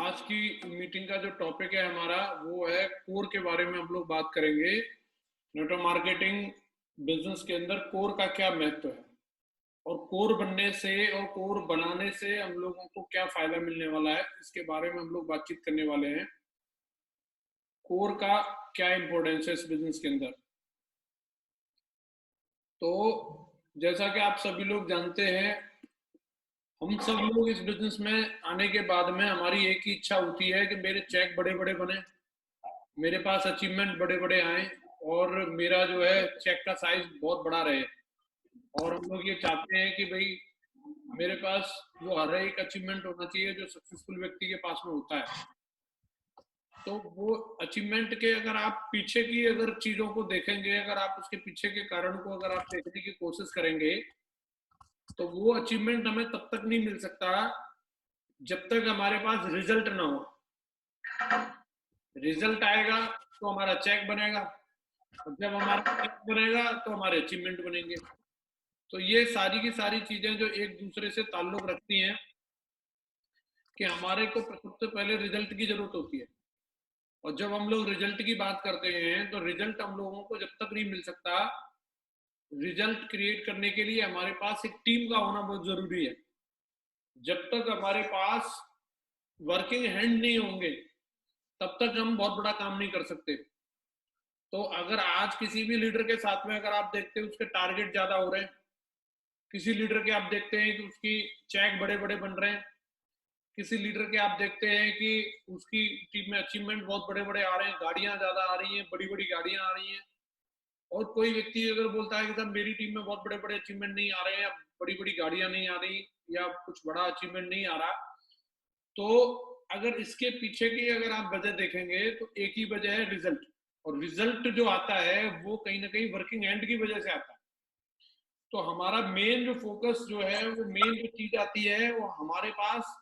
आज की मीटिंग का जो टॉपिक है हमारा वो है कोर के बारे में हम लोग बात करेंगे। नेटवर्क मार्केटिंग बिजनेस के अंदर कोर का क्या महत्व है और कोर बनने से और कोर बनाने से हम लोगों को क्या फायदा मिलने वाला है, इसके बारे में हम लोग बातचीत करने वाले हैं। कोर का क्या इंपॉर्टेंस है इस बिजनेस के अंदर। तो जैसा कि आप सभी लोग जानते हैं, हम सब लोग इस बिजनेस में आने के बाद में हमारी एक ही इच्छा होती है कि मेरे चेक बड़े बड़े बने, मेरे पास अचीवमेंट बड़े बड़े आए और मेरा जो है चेक का साइज बहुत बड़ा रहे। और हम लोग ये चाहते हैं कि भाई मेरे पास वो हर एक अचीवमेंट होना चाहिए जो सक्सेसफुल व्यक्ति के पास में होता है। तो वो अचीवमेंट के अगर आप पीछे की अगर चीजों को देखेंगे, अगर आप उसके पीछे के कारण को अगर आप देखने की कोशिश करेंगे, तो वो अचीवमेंट हमें तब तक नहीं मिल सकता जब तक हमारे पास रिजल्ट ना हो। रिजल्ट आएगा तो हमारा चेक बनेगा, और जब हमारा चेक बनेगा तो हमारे अचीवमेंट बनेंगे। तो ये सारी की सारी चीजें जो एक दूसरे से ताल्लुक रखती हैं कि हमारे को सबसे पहले रिजल्ट की जरूरत होती है। और जब हम लोग रिजल्ट की बात करते हैं तो रिजल्ट हम लोगों को जब तक नहीं मिल सकता, रिजल्ट क्रिएट करने के लिए हमारे पास एक टीम का होना बहुत जरूरी है। जब तक हमारे पास वर्किंग हैंड नहीं होंगे तब तक हम बहुत बड़ा काम नहीं कर सकते। तो अगर आज किसी भी लीडर के साथ में अगर आप देखते हैं उसके टारगेट ज्यादा हो रहे हैं, किसी लीडर के आप देखते हैं कि उसकी चेक बड़े बड़े बन रहे हैं, किसी लीडर के आप देखते हैं कि उसकी टीम में अचीवमेंट बहुत बड़े बड़े आ रहे हैं, गाड़ियां ज्यादा आ रही हैं, बड़ी बड़ी गाड़ियां आ रही हैं। और कोई व्यक्ति अगर बोलता है कि सर मेरी टीम में बहुत बड़े बड़े अचीवमेंट नहीं आ रहे हैं, या बड़ी बड़ी गाड़ियां नहीं आ रही, या कुछ बड़ा अचीवमेंट नहीं आ रहा, तो अगर इसके पीछे की अगर आप वजह देखेंगे तो एक ही वजह है, रिजल्ट। और रिजल्ट जो आता है वो कहीं ना कहीं वर्किंग एंड की वजह से आता है। तो हमारा मेन जो फोकस जो है, वो मेन जो चीज आती है, वो हमारे पास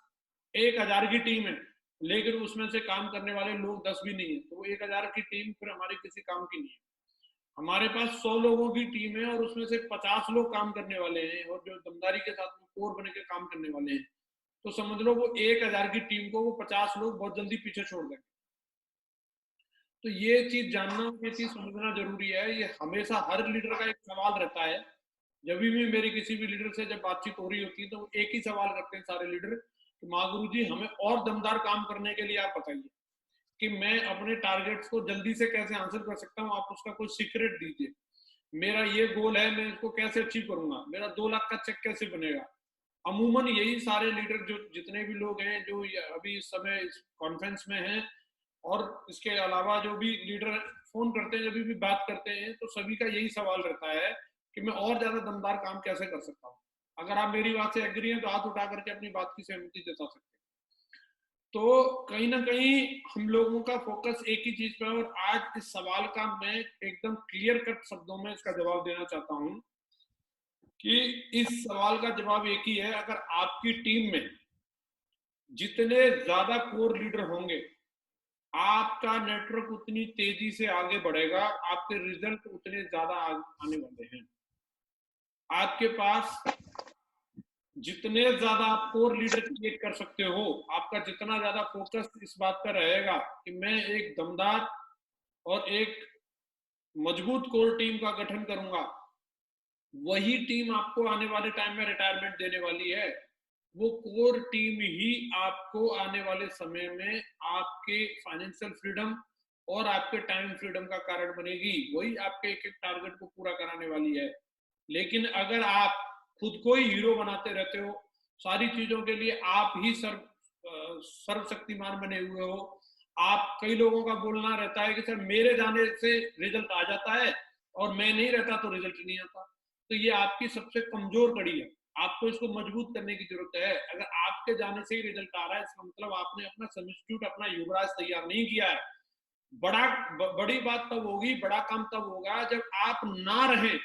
1,000 की टीम है लेकिन उसमें से काम करने वाले लोग 10 भी नहीं है, तो वो 1,000 की टीम फिर हमारी किसी काम की नहीं है। हमारे पास 100 लोगों की टीम है और उसमें से 50 लोग काम करने वाले हैं और जो दमदारी के साथ में कोर बने के काम करने वाले हैं, तो समझ लो वो 1,000 की टीम को वो 50 लोग बहुत जल्दी पीछे छोड़ देंगे। तो ये चीज जानना, ये चीज समझना जरूरी है। ये हमेशा हर लीडर का एक सवाल रहता है। जब भी मेरी किसी भी लीडर से जब बातचीत हो रही होती है तो वो एक ही सवाल करते हैं सारे लीडर कि माँ गुरु जी हमें और दमदार काम करने के लिए आप बताइए कि मैं अपने टारगेट्स को जल्दी से कैसे हासिल कर सकता हूँ, आप उसका कोई सीक्रेट दीजिए। मेरा ये गोल है, मैं इसको कैसे अचीव करूंगा, मेरा 2 लाख का चेक कैसे बनेगा। अमूमन यही सारे लीडर जो जितने भी लोग हैं जो अभी इस समय इस कॉन्फ्रेंस में हैं, और इसके अलावा जो भी लीडर फोन करते हैं, जब भी बात करते हैं, तो सभी का यही सवाल रहता है कि मैं और ज्यादा दमदार काम कैसे कर सकता हूँ। अगर आप मेरी बात से एग्री हैं तो हाथ उठा करके अपनी बात की सहमति जता सकते हैं। तो कहीं ना कहीं हम लोगों का फोकस एक ही चीज पे है, और आज इस सवाल का मैं एकदम क्लियर कट शब्दों में इसका जवाब देना चाहता हूं कि इस सवाल का जवाब एक ही है। अगर आपकी टीम में जितने ज्यादा कोर लीडर होंगे, आपका नेटवर्क उतनी तेजी से आगे बढ़ेगा, आपके रिजल्ट उतने ज्यादा आने वाले हैं। आपके पास जितने ज्यादा आप कोर लीडर क्रिएट कर सकते हो, आपका जितना ज्यादा फोकस इस बात पर रहेगा कि मैं एक दमदार और एक मजबूत कोर टीम का गठन करूंगा, वही टीम आपको आने वाले टाइम में रिटायरमेंट देने वाली है। वो कोर टीम ही आपको आने वाले समय में आपके फाइनेंशियल फ्रीडम और आपके टाइम फ्रीडम का कारण बनेगी। वही आपके एक एक टारगेट को पूरा कराने वाली है। लेकिन अगर आप खुद को ही हीरो बनाते रहते हो, सारी चीजों के लिए आप ही सर्वशक्तिमान बने हुए हो, आप कई लोगों का बोलना रहता है कि सर मेरे जाने से रिजल्ट आ जाता है और मैं नहीं रहता तो रिजल्ट नहीं आता, तो ये आपकी सबसे कमजोर कड़ी है। आपको इसको मजबूत करने की जरूरत है। अगर आपके जाने से ही रिजल्ट आ रहा है, इसका मतलब आपने अपना सब्स्टिट्यूट, अपना युवराज तैयार नहीं किया है। बड़ी बात तब होगी, बड़ा काम तब होगा जब आप ना रहे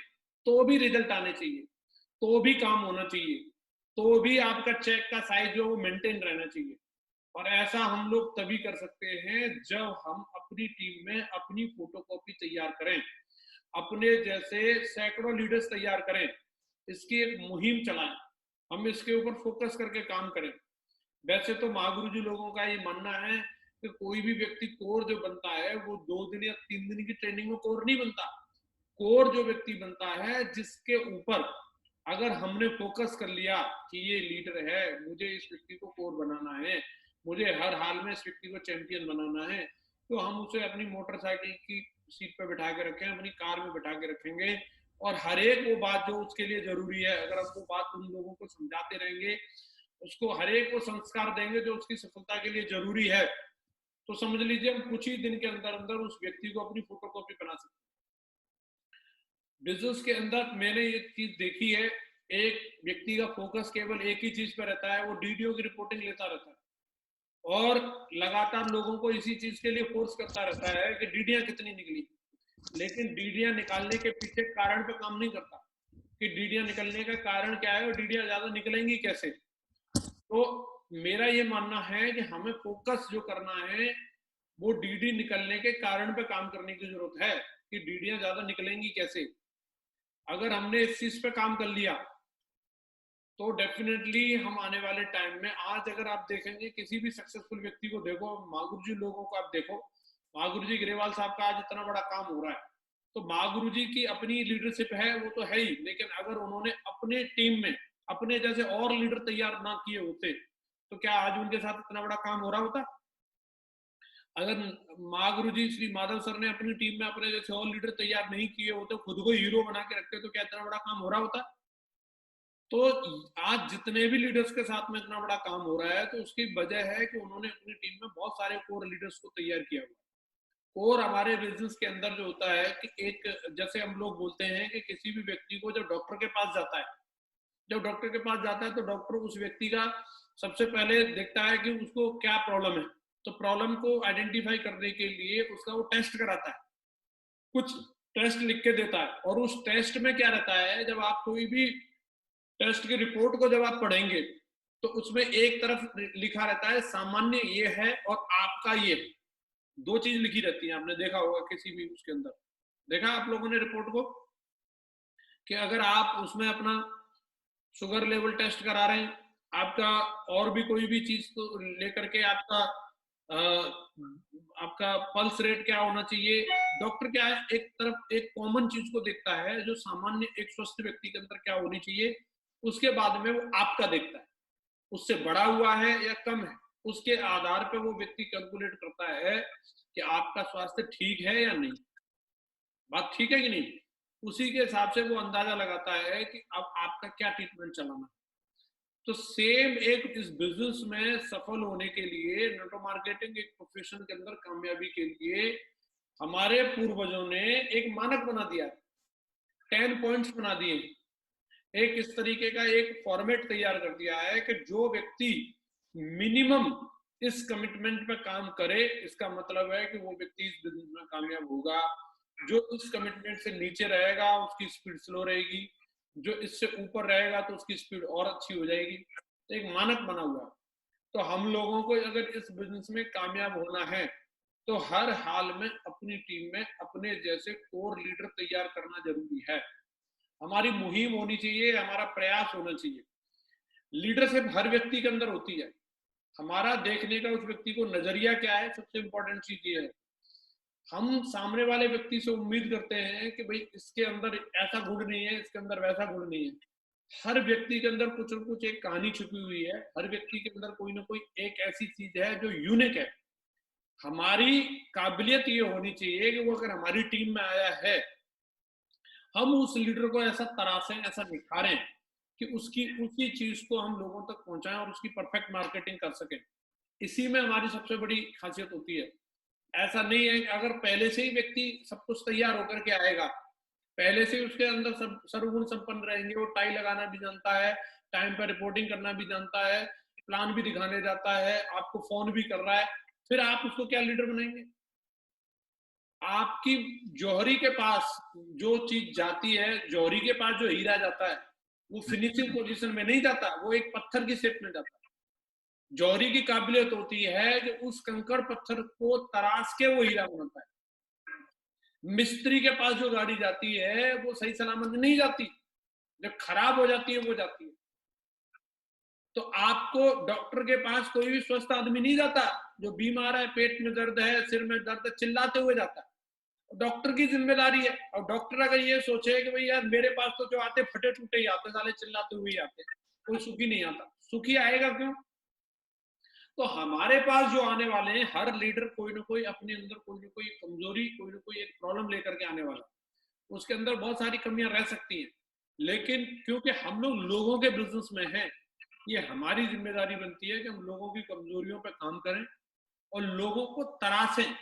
तो भी रिजल्ट आने चाहिए, तो भी काम होना चाहिए, तो भी आपका चेक का साइज जो वो मेंटेन रहना चाहिए। और ऐसा हम लोग तभी कर सकते हैं जब हम अपनी टीम में अपनी फोटोकॉपी तैयार करें, अपने जैसे सैकड़ों लीडर्स तैयार करें, इसकी एक मुहिम चलाएं, हम इसके ऊपर फोकस करके काम करें। वैसे तो महागुरु जी लोगों का ये मानना है कि कोई भी व्यक्ति कोर जो बनता है वो 2 दिन या 3 दिन की ट्रेनिंग में कोर नहीं बनता। कोर जो व्यक्ति बनता है जिसके ऊपर अगर हमने फोकस कर लिया कि ये लीडर है, मुझे इस व्यक्ति को कोर बनाना है, मुझे हर हाल में इस व्यक्ति को चैंपियन बनाना है, तो हम उसे अपनी मोटरसाइकिल की सीट पे बिठा के रखें, अपनी कार में बिठा के रखेंगे और हर एक वो बात जो उसके लिए जरूरी है, अगर हम वो बात उन लोगों को समझाते रहेंगे, उसको हर एक वो संस्कार देंगे जो उसकी सफलता के लिए जरूरी है, तो समझ लीजिए हम कुछ ही दिन के अंदर अंदर उस व्यक्ति को अपनी फोटोकॉपी बना सकते हैं। बिजनेस के अंदर मैंने ये चीज देखी है, एक व्यक्ति का फोकस केवल एक ही चीज पे रहता है, वो डीडीओ की रिपोर्टिंग लेता रहता है और लगातार लोगों को इसी चीज के लिए फोर्स करता रहता है कि डीडियां कितनी निकली, लेकिन डीडियां निकालने के पीछे कारण पे काम नहीं करता कि डीडियां निकलने का कारण क्या है और डीडियां ज्यादा निकलेंगी कैसे। तो मेरा ये मानना है कि हमें फोकस जो करना है वो डीडी निकलने के कारण पे काम करने की जरूरत है कि डीडियां ज्यादा निकलेंगी कैसे। अगर हमने इस चीज पे काम कर लिया तो डेफिनेटली हम आने वाले टाइम में, आज अगर आप देखेंगे किसी भी सक्सेसफुल व्यक्ति को देखो, महागुरु जी लोगों को आप देखो, महागुरु जी ग्रेवाल साहब का आज इतना बड़ा काम हो रहा है, तो महागुरु जी की अपनी लीडरशिप है वो तो है ही, लेकिन अगर उन्होंने अपने टीम में अपने जैसे और लीडर तैयार ना किए होते तो क्या आज उनके साथ इतना बड़ा काम हो रहा होता। अगर महागुरु जी श्री माधव सर ने अपनी टीम में अपने जैसे और लीडर तैयार नहीं किए होते, खुद को हीरो बना के रखते, तो क्या इतना बड़ा काम हो रहा होता। तो आज जितने भी लीडर्स के साथ में इतना बड़ा काम हो रहा है तो उसकी वजह है कि उन्होंने अपनी टीम में बहुत सारे कोर लीडर्स को तैयार किया हुआ है। कोर हमारे बिजनेस के अंदर जो होता है कि एक, जैसे हम लोग बोलते हैं कि किसी भी व्यक्ति को जब डॉक्टर के पास जाता है, जब डॉक्टर के पास जाता है तो डॉक्टर उस व्यक्ति का सबसे पहले देखता है कि उसको क्या प्रॉब्लम है, तो प्रॉब्लम को आइडेंटिफाई करने के लिए उसका वो टेस्ट कराता है, कुछ टेस्ट लिख के देता है, और उस टेस्ट में क्या रहता है, जब आप कोई भी टेस्ट की रिपोर्ट को जब आप पढ़ेंगे तो उसमें एक तरफ लिखा रहता है सामान्य ये है और आपका ये है, दो चीज लिखी रहती है, आपने देखा होगा किसी भी उसके अंदर, देखा आप लोगों ने रिपोर्ट को कि अगर आप उसमें अपना शुगर लेवल टेस्ट करा रहे हैं, आपका और भी कोई भी चीज को लेकर के आपका आपका पल्स रेट क्या होना चाहिए, डॉक्टर क्या है एक तरफ एक कॉमन चीज को देखता है जो सामान्य एक स्वस्थ व्यक्ति के अंदर क्या होनी चाहिए, उसके बाद में वो आपका देखता है, उससे बढ़ा हुआ है या कम है, उसके आधार पे वो व्यक्ति कैलकुलेट करता है कि आपका स्वास्थ्य ठीक है या नहीं, बात ठीक है कि नहीं, उसी के हिसाब से वो अंदाजा लगाता है कि अब आपका क्या ट्रीटमेंट चलाना। तो सेम एक इस बिजनेस में सफल होने के लिए, नेटवर्क मार्केटिंग एक प्रोफेशन के अंदर कामयाबी के लिए हमारे पूर्वजों ने एक मानक बना दिया, 10 पॉइंट्स बना दिए, एक इस तरीके का एक फॉर्मेट तैयार कर दिया है कि जो व्यक्ति मिनिमम इस कमिटमेंट पे काम करे, इसका मतलब है कि वो व्यक्ति इस बिजनेस में कामयाब होगा। जो इस कमिटमेंट से नीचे रहेगा उसकी स्पीड स्लो रहेगी, जो इससे ऊपर रहेगा तो उसकी स्पीड और अच्छी हो जाएगी, तो एक मानक बना हुआ है। तो हम लोगों को अगर इस बिजनेस में कामयाब होना है तो हर हाल में अपनी टीम में अपने जैसे कोर लीडर तैयार करना जरूरी है, हमारी मुहिम होनी चाहिए, हमारा प्रयास होना चाहिए। लीडरशिप हर व्यक्ति के अंदर होती है, हमारा देखने का उस व्यक्ति को नजरिया क्या है, सबसे इंपॉर्टेंट चीज ये है। हम सामने वाले व्यक्ति से उम्मीद करते हैं कि भाई इसके अंदर ऐसा गुण नहीं है, इसके अंदर वैसा गुण नहीं है, हर व्यक्ति के अंदर कुछ न कुछ एक कहानी छुपी हुई है, हर व्यक्ति के अंदर कोई ना कोई एक ऐसी चीज है जो यूनिक है। हमारी काबिलियत ये होनी चाहिए कि वो अगर हमारी टीम में आया है, हम उस लीडर को ऐसा तराशें, ऐसा निखारें कि उसकी उसी चीज को हम लोगों तक पहुंचाएं और उसकी परफेक्ट मार्केटिंग कर सकें। इसी में हमारी सबसे बड़ी खासियत होती है। ऐसा नहीं है कि अगर पहले से ही व्यक्ति सब कुछ तैयार होकर के आएगा, पहले से ही उसके अंदर सब सर्वगुण संपन्न रहेंगे, वो टाई लगाना भी जानता है, टाइम पर रिपोर्टिंग करना भी जानता है, प्लान भी दिखाने जाता है, आपको फोन भी कर रहा है, फिर आप उसको क्या लीडर बनाएंगे। आपकी जौहरी के पास जो चीज जाती है, जौहरी के पास जो हीरा जाता है वो फिनिशिंग पोजीशन में नहीं जाता, वो एक पत्थर की शेप में जाता है। जौहरी की काबिलियत होती है कि उस कंकड़ पत्थर को तराश के वो हीरा बनाता है। मिस्त्री के पास जो गाड़ी जाती है वो सही सलामत नहीं जाती, जब खराब हो जाती है वो जाती है। तो आपको डॉक्टर के पास कोई भी स्वस्थ आदमी नहीं जाता, जो बीमार है, पेट में दर्द है, सिर में दर्द है, चिल्लाते हुए जाता है। डॉक्टर की जिम्मेदारी है। और डॉक्टर अगर ये सोचे कि भाई यार मेरे पास तो जो आते फटे टूटे ही आते, साले चिल्लाते हुए ही आते, कोई सुखी नहीं आता, सुखी आएगा क्यों? तो हमारे पास जो आने वाले हैं, हर लीडर कोई ना कोई अपने अंदर कोई ना कोई कमजोरी, कोई ना कोई एक प्रॉब्लम लेकर के आने वाला, उसके अंदर बहुत सारी कमियां रह सकती हैं। लेकिन क्योंकि हम लोग लोगों के बिजनेस में हैं, ये हमारी जिम्मेदारी बनती है कि हम लोगों की कमजोरियों पर काम करें और लोगों को तराशें,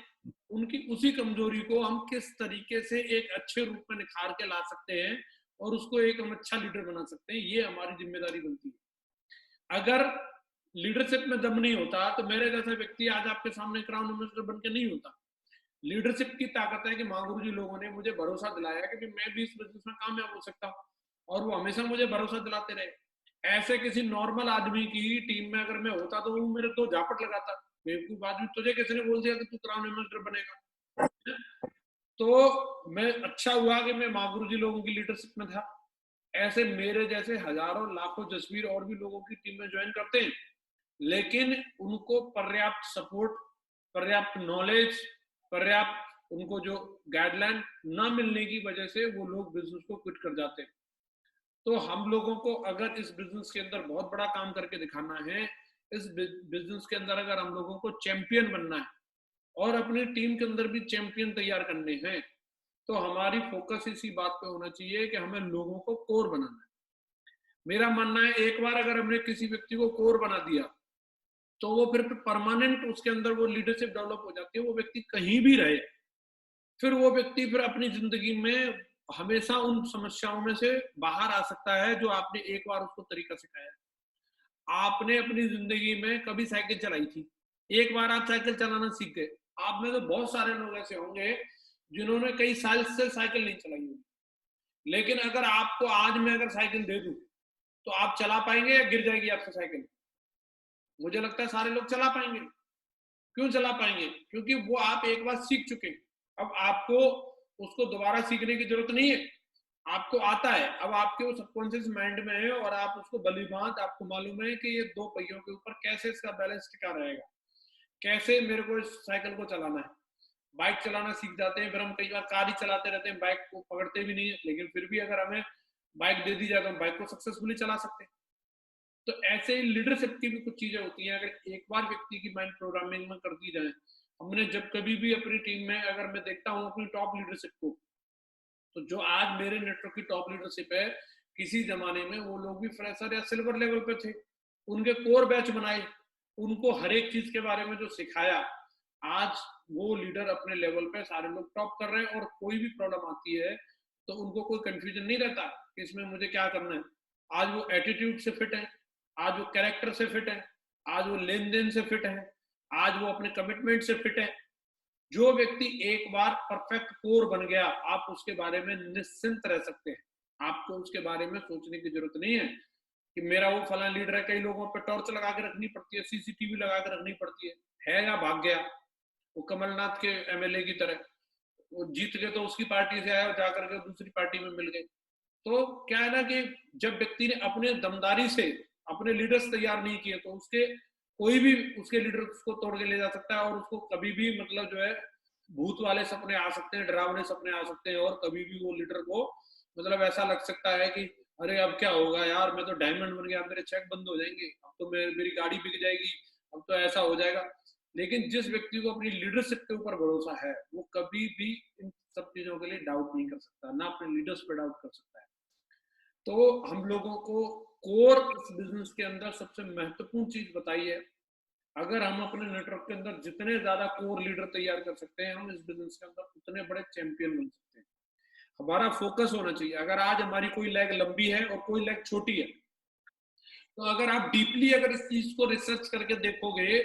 उनकी उसी कमजोरी को हम किस तरीके से एक अच्छे रूप में निखार के ला सकते हैं और उसको एक हम अच्छा लीडर बना सकते हैं, ये हमारी जिम्मेदारी बनती है। अगर लीडरशिप में दम नहीं होता तो मेरे जैसा व्यक्ति आज आपके सामने क्राउन मिनिस्टर बन के नहीं होता। लीडरशिप की ताकत है कि माँ गुरु जी लोगों ने मुझे भरोसा दिलाया कि मैं भी इस बिजनेस में कामयाब हो सकता हूँ, और वो हमेशा मुझे भरोसा दिलाते रहे। ऐसे किसी नॉर्मल आदमी की टीम में अगर मैं होता तो वो मेरे दो झापट लगाता, बेवकूफ आदमी, तुझे किसी ने बोल दिया कि तू क्राउन मिनिस्टर बनेगा? तो मैं अच्छा हुआ कि मैं माँ गुरु जी लोगों की लीडरशिप में था। ऐसे मेरे जैसे हजारों लाखों जसवीर और भी लोगों की टीम में ज्वाइन करते हैं, लेकिन उनको पर्याप्त सपोर्ट, पर्याप्त नॉलेज, पर्याप्त उनको जो गाइडलाइन ना मिलने की वजह से वो लोग बिजनेस को क्विट कर जाते हैं। तो हम लोगों को अगर इस बिजनेस के अंदर बहुत बड़ा काम करके दिखाना है, इस बिजनेस के अंदर अगर हम लोगों को चैंपियन बनना है और अपनी टीम के अंदर भी चैंपियन तैयार करने हैं, तो हमारी फोकस इसी बात पे होना चाहिए कि हमें लोगों को कोर बनाना है। मेरा मानना है एक बार अगर हमने किसी व्यक्ति को कोर बना दिया तो वो फिर परमानेंट उसके अंदर वो लीडरशिप डेवलप हो जाती है, वो व्यक्ति कहीं भी रहे, फिर वो व्यक्ति फिर अपनी जिंदगी में हमेशा उन समस्याओं में से बाहर आ सकता है जो आपने एक बार उसको तरीका सिखाया। आपने अपनी जिंदगी में कभी साइकिल चलाई थी, एक बार आप साइकिल चलाना सीख गए। आप में तो बहुत सारे लोग ऐसे होंगे जिन्होंने कई साल से साइकिल नहीं चलाई होगी, लेकिन अगर आपको आज मैं अगर साइकिल दे दूं तो आप चला पाएंगे या गिर जाएगी आपसे साइकिल? मुझे लगता है सारे लोग चला पाएंगे। क्यों चला पाएंगे? क्योंकि वो आप एक बार सीख चुके हैं। अब आपको उसको दोबारा सीखने की जरूरत नहीं है, आपको आता है। अब आपके वो सबकॉन्शियस माइंड में है और आप उसको भलीभांत आपको मालूम है कि ये दो पहियों के ऊपर कैसे इसका बैलेंस टिका रहेगा, कैसे मेरे को इस साइकिल को चलाना है। बाइक चलाना सीख जाते हैं, फिर हम कई बार कार ही चलाते रहते हैं, बाइक को पकड़ते भी नहीं है, लेकिन फिर भी अगर हमें बाइक दे दी जाए तो हम बाइक को सक्सेसफुली चला सकते हैं। तो ऐसे ही लीडरशिप की भी कुछ चीजें होती हैं, अगर एक बार व्यक्ति की माइंड प्रोग्रामिंग में कर दी जाए। हमने जब कभी भी अपनी टीम में अगर मैं देखता हूँ अपनी टॉप लीडरशिप को, तो जो आज मेरे नेटवर्क की टॉप लीडरशिप है, किसी जमाने में वो लोग भी फ्रेशर या सिल्वर लेवल पे थे, उनके कोर बैच बनाए, उनको हर एक चीज के बारे में जो सिखाया, आज वो लीडर अपने लेवल पे सारे लोग टॉप कर रहे हैं और कोई भी प्रॉब्लम आती है तो उनको कोई कंफ्यूजन नहीं रहता कि इसमें मुझे क्या करना है। आज वो एटीट्यूड से फिट है, आज वो कैरेक्टर से फिट है, आज वो लेन देन से फिट है, आज वो अपने कमिटमेंट से फिट है। जो व्यक्ति एक बार परफेक्ट कोर बन गया, आप उसके बारे में निश्चिंत रह सकते हैं। आपको उसके बारे में सोचने की जरूरत नहीं है कि मेरा वो फला लीडर है। कई लोगों पे टॉर्च लगा के रखनी पड़ती है, सीसीटीवी लगा के रखनी पड़ती है या भाग गया वो कमलनाथ के एमएलए की तरह, वो जीत गए तो उसकी पार्टी से आया और जाकर के दूसरी पार्टी में मिल गए। तो क्या है ना कि जब व्यक्ति ने अपने दमदारी से अपने लीडर्स तैयार नहीं किए तो उसके कोई भी उसके लीडर को तोड़ के ले जा सकता है, और उसको कभी भी मतलब जो है भूत वाले सपने आ सकते हैं, डरावने सपने आ सकते हैं, और कभी भी वो लीडर को मतलब ऐसा लग सकता है कि अरे अब क्या होगा यार, मैं तो डायमंड बन गया, मेरे चेक बंद हो जाएंगे, अब तो मेरी गाड़ी बिक जाएगी, अब तो ऐसा हो जाएगा। लेकिन जिस व्यक्ति को अपनी लीडरशिप के ऊपर भरोसा है वो कभी भी इन सब चीजों के लिए डाउट नहीं कर सकता, ना अपने लीडर्स पे डाउट कर सकता है। तो हम लोगों को कोर इस बिजनेस के अंदर सबसे महत्वपूर्ण चीज बताई है। अगर हम अपने नेटवर्क के अंदर जितने ज्यादा कोर लीडर तैयार कर सकते हैं, हम इस बिजनेस के अंदर उतने बड़े चैंपियन बन सकते हैं। हमारा फोकस होना चाहिए। अगर आज हमारी कोई लेग लंबी है और कोई लेग छोटी है, तो अगर आप डीपली अगर इस चीज को रिसर्च करके देखोगे,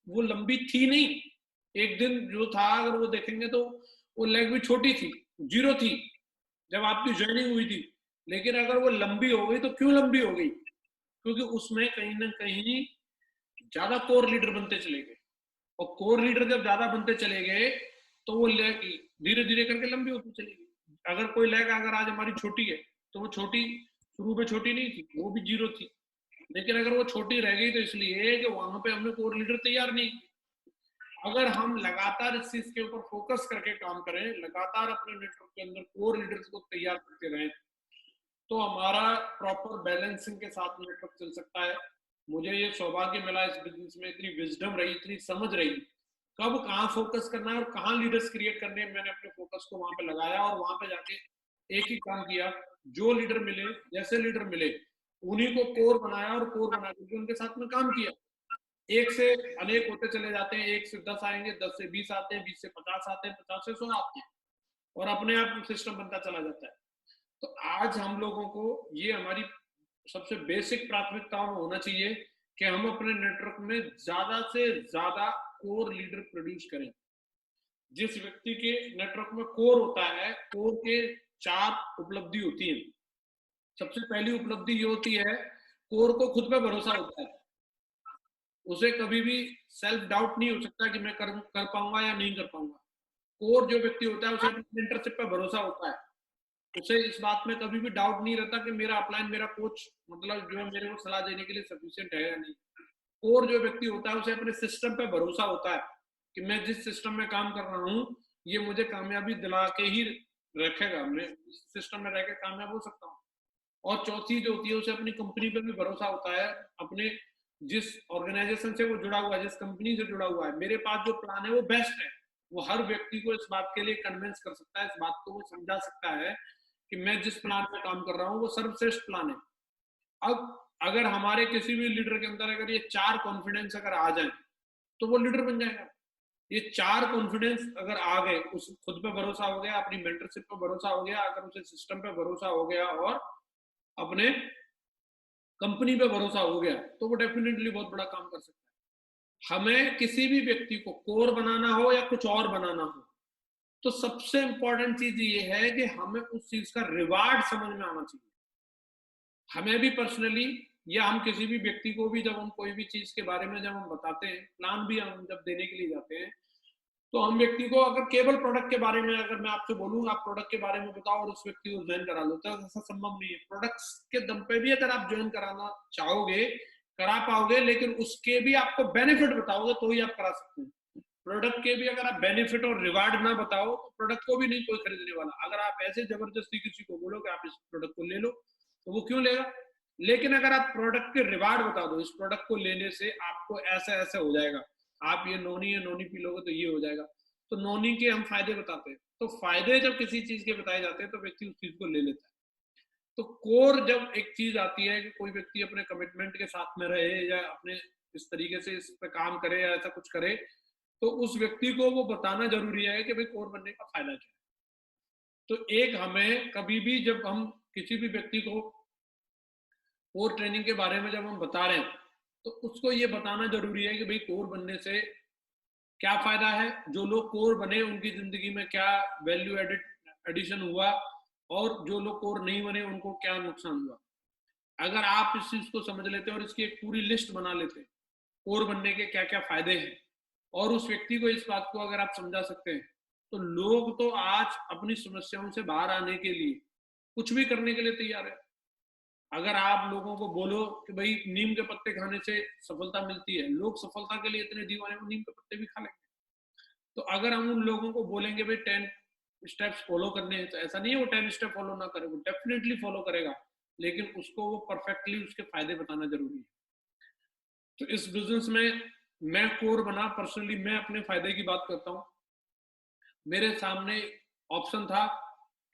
वो लंबी थी नहीं। एक दिन जो था अगर वो देखेंगे तो वो लेग भी छोटी थी, जीरो थी जब आपकी ज्वाइनिंग हुई थी। लेकिन अगर वो लंबी हो गई तो क्यों लंबी हो गई? क्योंकि उसमें कहीं ना कहीं ज्यादा कोर लीडर बनते चले गए, और कोर लीडर जब ज्यादा बनते चले गए तो वो लेग धीरे धीरे करके लंबी होती चली गई। अगर कोई लेग अगर आज हमारी छोटी है तो वो छोटी शुरू में छोटी नहीं थी, वो भी जीरो थी। लेकिन अगर वो छोटी रह गई तो इसलिए कि वहां पे हमने कोर लीडर तैयार नहीं। अगर हम लगातार इस चीज के ऊपर फोकस करके काम करें, लगातार अपने नेटवर्क के अंदर कोर लीडर्स को तैयार करते रहें, तो हमारा प्रॉपर बैलेंसिंग के साथ नेटवर्क चल सकता है। मुझे ये सौभाग्य मिला इस बिजनेस में, इतनी विजडम रही, इतनी समझ रही, कब कहाँ फोकस करना है और कहाँ लीडर्स क्रिएट करने हैं। मैंने अपने फोकस को वहां पे लगाया और वहां पे जाके एक ही काम किया। जो लीडर मिले, जैसे लीडर मिले, उन्हीं को कोर बनाया और कोर बना करके उनके साथ में काम किया। एक से अनेक होते चले जाते हैं, 1 से 10 आएंगे, 10 से 20 आते हैं, 20 से 50 आते हैं, 50 से 100 आते हैं, और अपने आप सिस्टम बनता चला जाता है। तो आज हम लोगों को ये हमारी सबसे बेसिक प्राथमिकताओं में होना चाहिए कि हम अपने नेटवर्क में ज्यादा से ज्यादा कोर लीडर प्रोड्यूस करें। जिस व्यक्ति के नेटवर्क में कोर होता है, कोर के 4 उपलब्धि होती है। सबसे पहली उपलब्धि ये होती है, कोर को खुद पे भरोसा होता है। उसे कभी भी सेल्फ डाउट नहीं हो सकता कि मैं कर पाऊंगा या नहीं कर पाऊंगा। कोर जो व्यक्ति होता है उसे अपनी मेंटरशिप पे भरोसा होता है। उसे इस बात में कभी भी डाउट नहीं रहता कि मेरा अपलाइन, मेरा कोच मतलब जो है मेरे को सलाह देने के लिए सफिशिएंट है या नहीं। और जो व्यक्ति होता है उसे अपने सिस्टम पे भरोसा होता है कि मैं जिस सिस्टम में काम कर रहा हूँ ये मुझे कामयाबी दिला के ही रखेगा, मैं इस सिस्टम में रहकर कामयाब हो सकता हूँ। और चौथी जो होती है, उसे अपनी कंपनी पे भी भरोसा होता है, अपने जिस ऑर्गेनाइजेशन से वो जुड़ा हुआ है, जिस कंपनी से जुड़ा हुआ है, मेरे पास जो प्लान है वो बेस्ट है। वो हर व्यक्ति को इस बात के लिए कन्विंस कर सकता है, इस बात को वो समझा सकता है कि मैं जिस प्लान में काम कर रहा हूँ वो सर्वश्रेष्ठ प्लान है। अब अगर हमारे किसी भी लीडर के अंदर अगर ये 4 कॉन्फिडेंस अगर आ जाए तो वो लीडर बन जाएगा। ये 4 कॉन्फिडेंस अगर आ गए, उस खुद पे भरोसा हो गया, अपनी मेंटरशिप पे भरोसा हो गया, अगर उसे सिस्टम पे भरोसा हो गया और अपने कंपनी पे भरोसा हो गया, तो वो डेफिनेटली बहुत बड़ा काम कर सकता है। हमें किसी भी व्यक्ति को कोर बनाना हो या कुछ और बनाना हो, तो सबसे इंपॉर्टेंट चीज ये है कि हमें उस चीज का रिवार्ड समझ में आना चाहिए। हमें भी पर्सनली या हम किसी भी व्यक्ति को भी जब हम कोई भी चीज के बारे में जब हम बताते हैं, प्लान भी हम जब देने के लिए जाते हैं, तो हम व्यक्ति को अगर केवल प्रोडक्ट के बारे में अगर मैं आपसे बोलूँ आप प्रोडक्ट के बारे में बताओ और उस व्यक्ति को ज्वाइन करा लो, तो ऐसा संभव नहीं है। प्रोडक्ट्स के दम पे भी अगर आप ज्वाइन कराना चाहोगे करा पाओगे, लेकिन उसके भी आपको बेनिफिट बताओगे तो ही आप करा सकते हैं। प्रोडक्ट के भी अगर आप बेनिफिट और रिवार्ड ना बताओ तो प्रोडक्ट को भी नहीं कोई खरीदने वाला। अगर आप ऐसे जबरदस्ती किसी को बोलो कि आप इस प्रोडक्ट को ले लो, तो वो क्यों लेगा। लेकिन अगर आप प्रोडक्ट के रिवार्ड बता दो, इस प्रोडक्ट को लेने से आपको ऐसा ऐसा हो जाएगा, आप ये नोनी पी लोगे तो ये हो जाएगा, तो नोनी के हम फायदे बताते हैं। तो फायदे जब किसी चीज के बताए जाते हैं तो व्यक्ति उस चीज को ले लेता है। तो कोर जब एक चीज आती है कि कोई व्यक्ति अपने कमिटमेंट के साथ में रहे या अपने इस तरीके से इस पे काम करे या ऐसा कुछ करे, तो उस व्यक्ति को वो बताना जरूरी है कि भाई कोर बनने का फायदा क्या है। तो एक हमें कभी भी जब हम किसी भी व्यक्ति को कोर ट्रेनिंग के बारे में जब हम बता रहे हैं, तो उसको ये बताना जरूरी है कि भाई कोर बनने से क्या फायदा है, जो लोग कोर बने उनकी जिंदगी में क्या वैल्यू एडिशन हुआ, और जो लोग कोर नहीं बने उनको क्या नुकसान हुआ। अगर आप इस चीज को समझ लेते हैं और इसकी एक पूरी लिस्ट बना लेते हैं कोर बनने के क्या क्या फायदे हैं, और उस व्यक्ति को इस बात को अगर आप समझा सकते हैं, तो लोग तो आज अपनी समस्याओं से बाहर आने के लिए कुछ भी करने के लिए तैयार है। अगर आप लोगों को बोलो कि भाई नीम के पत्ते खाने से सफलता मिलती है, लोग सफलता के लिए इतने दीवाने हैं, नीम के पत्ते भी खा लेंगे। तो अगर हम उन लोगों को बोलेंगे भाई 10 स्टेप्स फॉलो करने हैं, तो ऐसा नहीं है वो 10 स्टेप फॉलो ना करे, वो डेफिनेटली फॉलो करेगा, लेकिन उसको वो परफेक्टली उसके फायदे बताना जरूरी है। तो इस बिजनेस में मैं कोर बना, पर्सनली मैं अपने फायदे की बात करता हूँ। मेरे सामने ऑप्शन था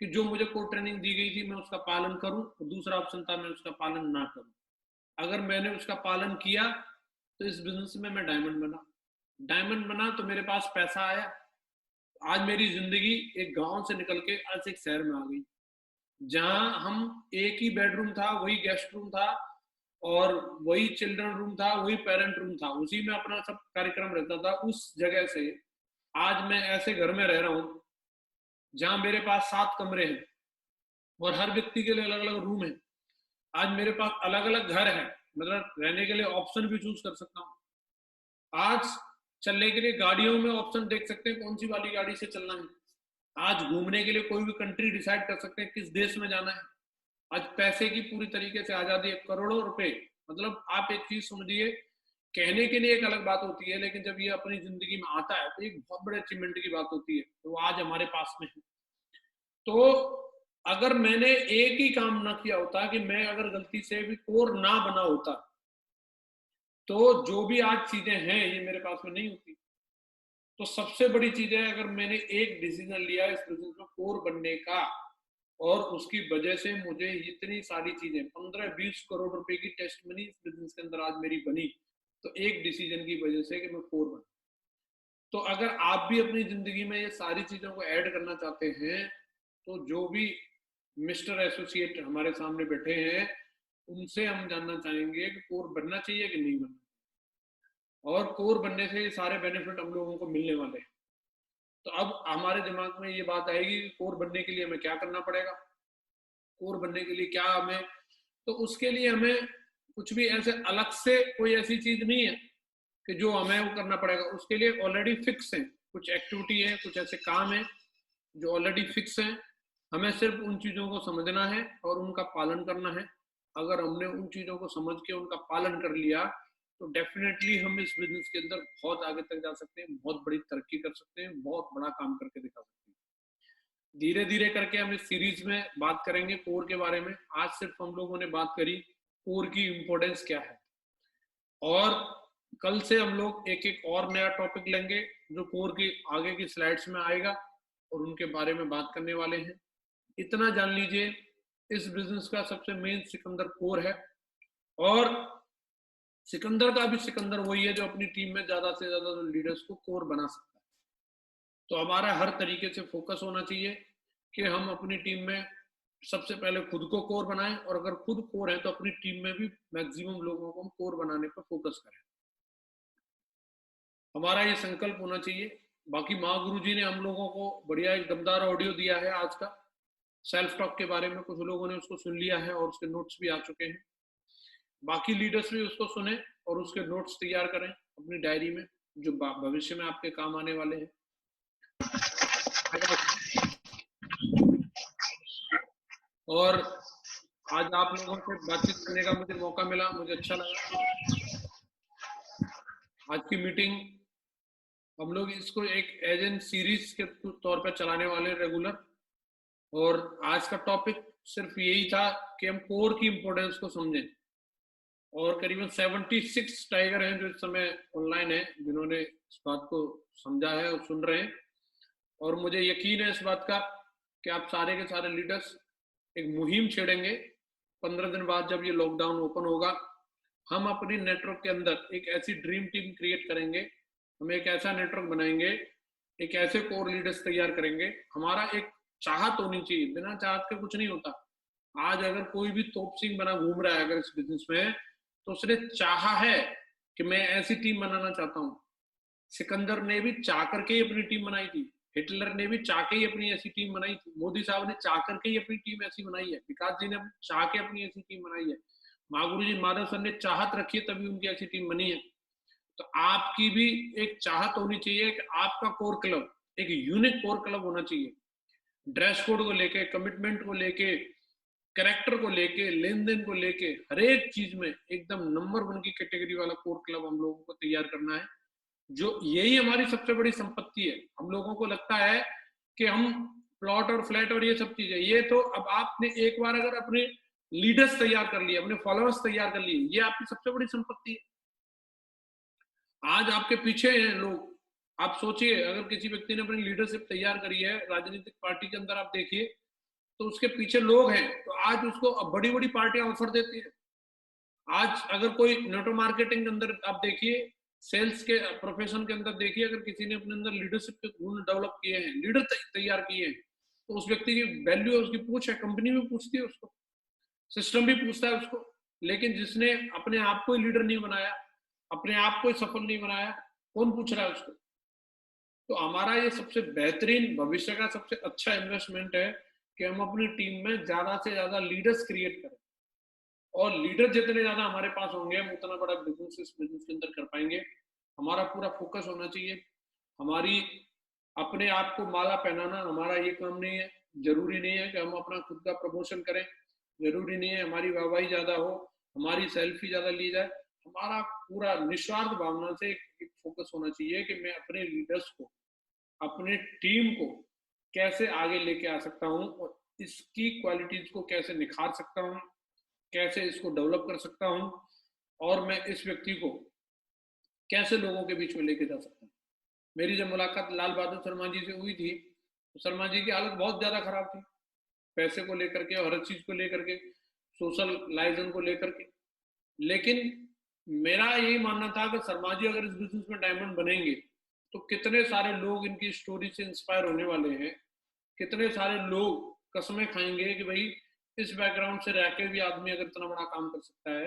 कि जो मुझे कोर ट्रेनिंग दी गई थी मैं उसका पालन करूं, और दूसरा ऑप्शन था मैं उसका पालन ना करूं। अगर मैंने उसका पालन किया तो इस बिजनेस में मैं डायमंड बना। डायमंड बना तो मेरे पास पैसा आया। आज मेरी जिंदगी एक गांव से निकल के आज एक शहर में आ गई, जहां हम एक ही बेडरूम था, वही गेस्ट रूम था, और वही चिल्ड्रन रूम था, वही पेरेंट रूम था, उसी में अपना सब कार्यक्रम रहता था। उस जगह से आज मैं ऐसे घर में रह रहा हूँ जहां मेरे पास 7 कमरे हैं और हर व्यक्ति के लिए अलग अलग रूम है। आज मेरे पास अलग अलग घर है, मतलब रहने के लिए ऑप्शन भी चूज कर सकता हूँ। आज चलने के लिए गाड़ियों में ऑप्शन देख सकते हैं कौन सी वाली गाड़ी से चलना है। आज घूमने के लिए कोई भी कंट्री डिसाइड कर सकते हैं किस देश में जाना है। आज पैसे की पूरी तरीके से आजादी है, करोड़ों रुपए मतलब आप एक चीज समझिए, कहने के लिए एक अलग बात होती है, लेकिन जब ये अपनी जिंदगी में आता है तो एक बहुत बड़े अचीवमेंट की बात होती है। तो वो आज हमारे पास में है। तो अगर मैंने एक ही काम ना किया होता, कि मैं अगर गलती से भी कोर ना बना होता, तो जो भी आज चीजें हैं ये मेरे पास में नहीं होती। तो सबसे बड़ी चीज है, अगर मैंने एक डिसीजन लिया इस बिजनेस में कोर बनने का, और उसकी वजह से मुझे इतनी सारी चीजें 15-20 करोड़ रुपए की टेस्ट मनी इस बिजनेस के अंदर आज मेरी बनी, तो एक डिसीजन की वजह से कि मैं कोर बना। तो अगर आप भी अपनी जिंदगी में ये सारी चीजों को ऐड करना चाहते हैं, तो जो भी मिस्टर एसोसिएट हमारे सामने बैठे हैं, उनसे हम जानना चाहेंगे कि कोर बनना चाहिए कि नहीं बनना, और कोर बनने से ये सारे बेनिफिट हम लोगों को मिलने वाले हैं। तो अब हमारे दिमाग में ये बात आएगी कि कोर बनने के लिए हमें क्या करना पड़ेगा, कोर बनने के लिए क्या हमें, तो उसके लिए हमें कुछ भी ऐसे अलग से कोई ऐसी चीज नहीं है कि जो हमें वो करना पड़ेगा। उसके लिए ऑलरेडी फिक्स है, कुछ एक्टिविटी है, कुछ ऐसे काम है जो ऑलरेडी फिक्स है। हमें सिर्फ उन चीजों को समझना है और उनका पालन करना है। अगर हमने उन चीजों को समझ के उनका पालन कर लिया, तो डेफिनेटली हम इस बिजनेस के अंदर बहुत आगे तक जा सकते हैं, बहुत बड़ी तरक्की कर सकते हैं, बहुत बड़ा काम करके दिखा सकते हैं। धीरे धीरे करके हम इस सीरीज में बात करेंगे कोर के बारे में। आज सिर्फ हम लोगों ने बात करी कोर की इंपॉर्टेंस क्या है, और कल से हम लोग एक एक और नया टॉपिक लेंगे जो कोर की आगे की स्लाइड्स में आएगा, और उनके बारे में बात करने वाले हैं। इतना जान लीजिए, इस बिजनेस का सबसे मेन सिकंदर कोर है, और सिकंदर का भी सिकंदर वही है जो अपनी टीम में ज्यादा से ज्यादा लीडर्स को कोर बना सकता है। तो हमारा हर तरीके से फोकस होना चाहिए कि हम अपनी टीम में सबसे पहले खुद को कोर बनाएं, और अगर खुद कोर है तो अपनी टीम में भी मैक्सिमम लोगों को हम कोर बनाने पर फोकस करें। हमारा ये संकल्प होना चाहिए। बाकी महागुरु जी ने हम लोगों को बढ़िया एक दमदार ऑडियो दिया है आज का, सेल्फ टॉक के बारे में। कुछ लोगों ने उसको सुन लिया है और उसके नोट्स भी आ चुके हैं। बाकी लीडर्स भी उसको सुने और उसके नोट्स तैयार करें अपनी डायरी में, जो भविष्य में आपके काम आने वाले हैं। और आज आप लोगों से बातचीत करने का मुझे मौका मिला, मुझे अच्छा लगा। आज की मीटिंग हम लोग इसको एक एज एन सीरीज के तौर पर चलाने वाले रेगुलर, और आज का टॉपिक सिर्फ यही था कि हम कोर की इंपॉर्टेंस को समझें। और करीबन 76 टाइगर हैं जो इस समय ऑनलाइन है, जिन्होंने इस बात को समझा है और सुन रहे हैं। और मुझे यकीन है इस बात का कि आप सारे के सारे लीडर्स एक मुहिम छेड़ेंगे। 15 दिन बाद जब ये लॉकडाउन ओपन होगा, हम अपनी नेटवर्क के अंदर एक ऐसी ड्रीम टीम क्रिएट करेंगे, हम एक ऐसा नेटवर्क बनाएंगे, एक ऐसे कोर लीडर्स तैयार करेंगे। हमारा एक चाहत होनी चाहिए, बिना चाहत के कुछ नहीं होता। आज अगर कोई भी तोप सिंह बना घूम रहा है अगर इस बिजनेस में, तो उसने चाहा है कि मैं ऐसी टीम बनाना चाहता हूँ। सिकंदर ने भी चाह करके ही अपनी टीम बनाई थी, हिटलर ने भी चाह के ही अपनी ऐसी टीम बनाई थी, मोदी साहब ने चाह करके ही अपनी टीम ऐसी बनाई है, विकास जी ने चाह के अपनी ऐसी टीम बनाई है, महागुरु जी माधव सर ने चाहत रखी है तभी उनकी ऐसी टीम बनी है। तो आपकी भी एक चाहत होनी चाहिए कि आपका कोर क्लब एक यूनिक कोर क्लब होना चाहिए। ड्रेस कोड को लेके, कमिटमेंट को लेके, कैरेक्टर को लेके, लेन देन को लेके, हर एक चीज में एकदम नंबर 1 की कैटेगरी वाला कोर क्लब हम लोगों को तैयार करना है। जो यही हमारी सबसे बड़ी संपत्ति है। हम लोगों को लगता है कि हम प्लॉट और फ्लैट और ये सब चीजें, ये तो अब आपने एक बार अगर अपने लीडर्स तैयार कर लिए, अपने फॉलोअर्स तैयार कर लिए, ये आपकी सबसे बड़ी संपत्ति है। आज आपके पीछे हैं लोग। आप सोचिए, अगर किसी व्यक्ति ने अपनी लीडरशिप तैयार करी है राजनीतिक पार्टी के अंदर, आप देखिए तो उसके पीछे लोग हैं, तो आज उसको बड़ी बड़ी पार्टियां ऑफर देती है। आज अगर कोई नेटो मार्केटिंग के अंदर आप देखिए, सेल्स के प्रोफेशन के अंदर देखिए, अगर किसी ने अपने अंदर लीडरशिप के गुण डेवलप किए हैं, लीडर तैयार किए हैं, तो उस व्यक्ति की वैल्यू है, उसकी पूछ है, कंपनी भी पूछती है उसको, सिस्टम भी पूछता है उसको। लेकिन जिसने अपने आप को लीडर नहीं बनाया, अपने आप को सफल नहीं बनाया, कौन पूछ रहा है उसको। तो हमारा ये सबसे बेहतरीन भविष्य का सबसे अच्छा इन्वेस्टमेंट है कि हम अपनी टीम में ज्यादा से ज्यादा लीडर्स क्रिएट करें, और लीडर जितने ज्यादा हमारे पास होंगे, हम उतना बड़ा बिजनेस इस बिजनेस के अंदर कर पाएंगे। हमारा पूरा फोकस होना चाहिए। हमारी अपने आप को माला पहनाना हमारा ये काम नहीं है। जरूरी नहीं है कि हम अपना खुद का प्रमोशन करें, जरूरी नहीं है हमारी वाहवाही ज्यादा हो, हमारी सेल्फी ज्यादा ली जाए। हमारा पूरा निस्वार्थ भावना से एक फोकस होना चाहिए कि मैं अपने लीडर्स को, अपने टीम को कैसे आगे लेके आ सकता हूँ और इसकी क्वालिटीज को कैसे निखार सकता हूँ, कैसे इसको डेवलप कर सकता हूँ, और मैं इस व्यक्ति को कैसे लोगों के बीच में लेके जा सकता हूँ। मेरी जब मुलाकात लाल बहादुर शर्मा जी से हुई थी, तो शर्मा जी की हालत बहुत ज्यादा खराब थी, पैसे को लेकर के और हर चीज को लेकर के, सोशल लाइजन को लेकर के। लेकिन मेरा यही मानना था कि शर्मा जी अगर इस बिजनेस में डायमंड बनेंगे तो कितने सारे लोग इनकी स्टोरी से इंस्पायर होने वाले हैं, कितने सारे लोग कसमें खाएंगे कि भाई इस बैकग्राउंड से रह के भी आदमी अगर इतना बड़ा काम कर सकता है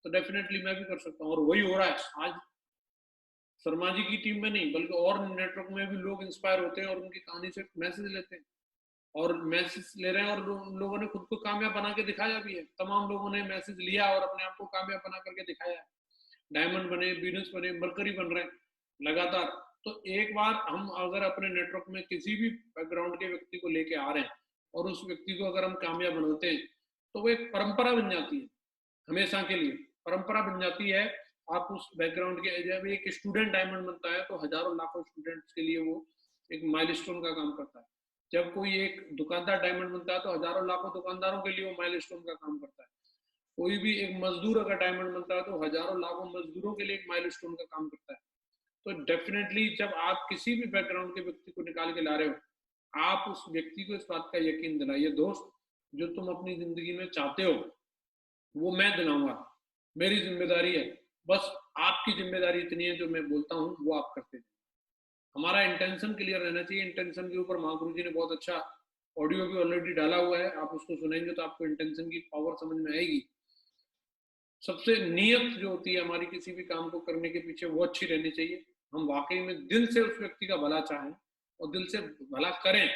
तो डेफिनेटली मैं भी कर सकता हूँ। और वही हो रहा है आज शर्मा जी की टीम में नहीं बल्कि और नेटवर्क में भी लोग इंस्पायर होते हैं और उनकी कहानी से मैसेज लेते हैं, और मैसेज ले रहे हैं, और लोगों ने खुद को कामयाब बना के दिखाया भी है। तमाम लोगों ने मैसेज लिया और अपने आप को कामयाब बना करके दिखाया है, डायमंड बने, वीनस बने, मरकरी बन रहे हैं लगातार। तो एक बार हम अगर अपने नेटवर्क में किसी भी बैकग्राउंड के व्यक्ति को लेके आ रहे हैं और उस व्यक्ति को अगर हम कामयाब बनाते हैं तो वो एक परंपरा बन जाती है, हमेशा के लिए परंपरा बन जाती है। आप उस बैकग्राउंड के, जब एक स्टूडेंट डायमंड बनता है तो हजारों लाखों स्टूडेंट्स के लिए वो एक माइलस्टोन का काम करता है। जब कोई एक दुकानदार डायमंड बनता है तो हजारों लाखों दुकानदारों के लिए वो माइलस्टोन का काम करता है। कोई भी एक मजदूर अगर डायमंड बनता है तो हजारों लाखों मजदूरों के लिए एक माइलस्टोन का काम करता है। तो डेफिनेटली जब आप किसी भी बैकग्राउंड के व्यक्ति को निकाल के ला रहे हो, आप उस व्यक्ति को इस बात का यकीन दिलाइए, दोस्त जो तुम अपनी जिंदगी में चाहते हो वो मैं दिलाऊंगा, मेरी जिम्मेदारी है। बस आपकी जिम्मेदारी इतनी है, जो मैं बोलता हूँ वो आप करते हैं। हमारा इंटेंशन क्लियर रहना चाहिए। इंटेंशन के ऊपर महागुरु जी ने बहुत अच्छा ऑडियो भी ऑलरेडी डाला हुआ है, आप उसको सुनेंगे तो आपको इंटेंशन की पावर समझ में आएगी। सबसे नियत जो होती है हमारी किसी भी काम को करने के पीछे, वो अच्छी रहनी चाहिए। हम वाकई में दिल से उस व्यक्ति का भला चाहें और दिल से भला करें।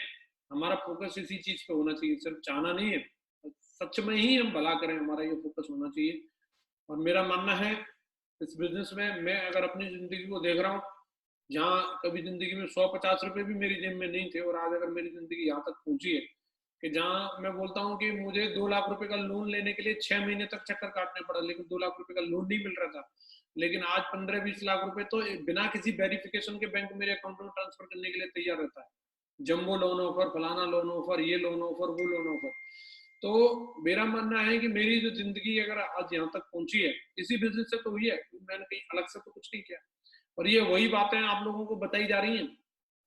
हमारा फोकस इसी चीज पे होना चाहिए, सिर्फ चाहना नहीं है, सच में ही हम भला करें, हमारा ये फोकस होना चाहिए। और मेरा मानना है इस बिजनेस में, मैं अगर अपनी जिंदगी को देख रहा हूँ, जहाँ कभी जिंदगी में 150 रुपए भी मेरी जेब में नहीं थे, और आज अगर मेरी जिंदगी यहाँ तक पहुंची है कि जहाँ मैं बोलता हूँ कि मुझे 2 लाख रुपए का लोन लेने के लिए 6 महीने तक चक्कर काटने पड़ा, लेकिन 2 लाख रुपए का लोन नहीं मिल रहा था। लेकिन आज 15-20 लाख रुपए तो बिना किसी वेरिफिकेशन के बैंक मेरे अकाउंट में ट्रांसफर करने के लिए तैयार रहता है। जम्बो लोन ऑफर, फलाना लोन ऑफर, ये लोन ऑफर, वो लोन ऑफर। तो मेरा मानना है कि मेरी जो जिंदगी अगर आज यहाँ तक पहुंची है, इसी बिजनेस से तो हुई है, मैंने कहीं अलग से तो कुछ नहीं किया। और ये वही बातें आप लोगों को बताई जा रही हैं,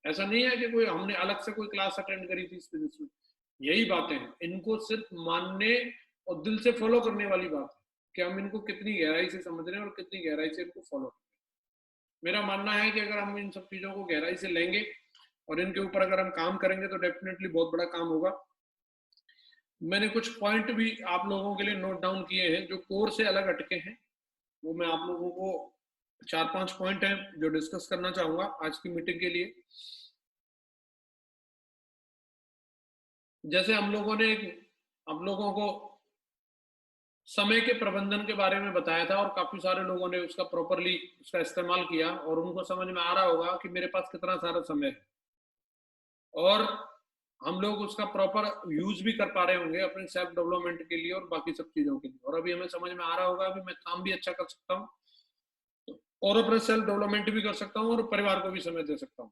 ऐसा नहीं है कि कोई हमने अलग से कोई क्लास अटेंड करी थी इस बिजनेस में। यही बातें हैं, इनको सिर्फ मानने और दिल से फॉलो करने वाली बात है कि हम इनको कितनी गहराई से समझ रहे हैं और कितनी गहराई से इनको फॉलो कर रहे हैं। मेरा मानना है कि अगर हम इन सब चीजों को गहराई से लेंगे और इनके ऊपर अगर हम काम करेंगे तो डेफिनेटली बहुत बड़ा काम होगा। मैंने कुछ पॉइंट भी आप लोगों के लिए नोट डाउन किए हैं जो कोर से अलग हटके हैं, वो मैं आप लोगों को 4-5 पॉइंट हैं जो डिस्कस करना चाहूंगा आज की मीटिंग के लिए। जैसे हम लोगों ने आप लोगों को समय के प्रबंधन के बारे में बताया था, और काफी सारे लोगों ने उसका प्रॉपरली उसका इस्तेमाल किया और उनको समझ में आ रहा होगा कि मेरे पास कितना सारा समय है, और हम लोग उसका प्रॉपर यूज भी कर पा रहे होंगे अपने सेल्फ डेवलपमेंट के लिए और बाकी सब चीजों के लिए। और अभी हमें समझ में आ रहा होगा अभी मैं काम भी अच्छा कर सकता हूँ और अपना सेल्फ डेवलपमेंट भी कर सकता हूँ और परिवार को भी समय दे सकता हूँ।